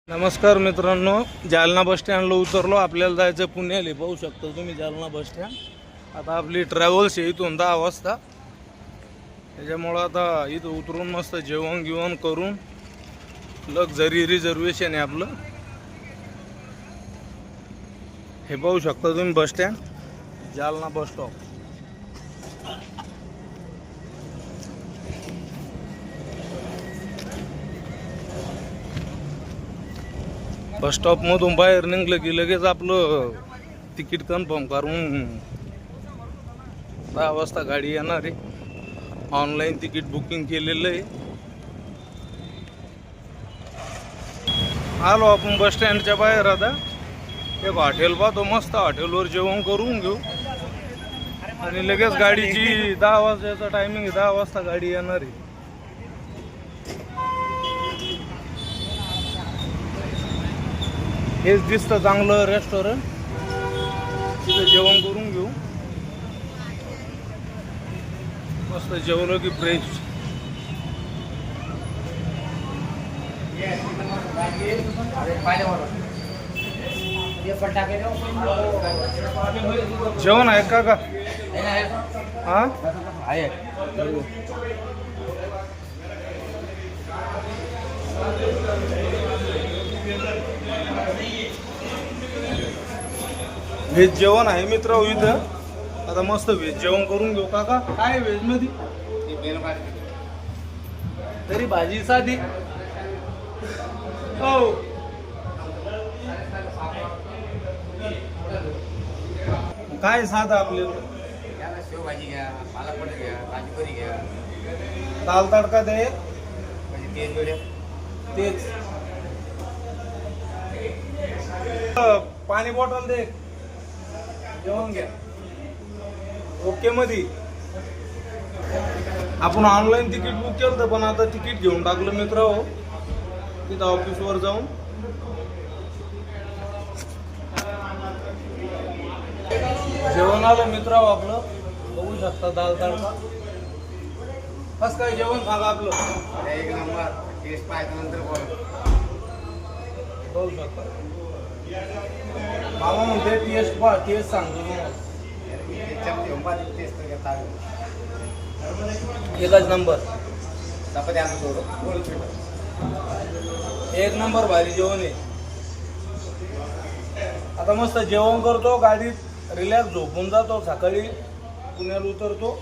नमस्कार मित्रांनो, जालना बस स्टँडला उतरलो. आपल्याला जायचं पुण्याला. पाहू शकता तुम्ही जालना बस स्टँड. आता आपली ट्रॅव्हल्स आहे इथून 10 वाजता. त्याच्यामुळं आता इथं उतरून मस्त जेवण गिवण करून लक्झरी रिझर्वेशन आहे आपलं. हे पाहू शकता तुम्ही bus stand, Jalna bus stop. Bus स्टॉपमधून बाहेर निघलं की लगेच आपलं तिकीट कन्फर्म करून 10 वाजता गाडी येणार आहे. ऑनलाईन तिकीट बुकिंग केलेलं आहे. आलो आपण बस स्टँडच्या बाहेर. आता एक हॉटेल पाहतो, मस्त हॉटेलवर जेवण करून घेऊ आणि लगेच गाडीची 10 वाजताचा टायमिंग आहे. 10 वाजता गाडी येणार आहे. हेच दिसतं चांगलं रेस्टॉरंट, तिथं जेवण करून घेऊ. मस्त जेवलं की फ्रेश. जेवण आहे का? हा आहे. व्हेज जेवण आहे मित्र इथं. आता मस्त व्हेज जेवण करून घेऊ. काका काय व्हेज मध्ये? तरी भाजी साधी. हो, काय साधं आपल्याला? शेवभाजी घ्या, पालक पनीर घ्या, भाजी पुरी घ्या, दाल तडका दे. तेच पाणी बॉटल दे. जेवण घ्या. ओके मध्ये. आपण ऑनलाईन तिकीट बुक केलं पण आता तिकीट घेऊन टाकलं मित्र हो, तिथं ऑफिसवर जाऊन. जेवण आलं मित्र आपलं. बघू शकता दाल तडका. कसं काय जेवण सांगा आपलं? एक नंबर. टेस्ट पाहिजे नंतर बघू शकता. मामा म्हणते टेस्ट सांगतो तुम्हाला. एकच नंबर. एक नंबर भारी जेवण आहे. आता मस्त जेवण करतो, गाडीत रिलॅक्स झोपून जातो. सकाळी पुण्याला उतरतो.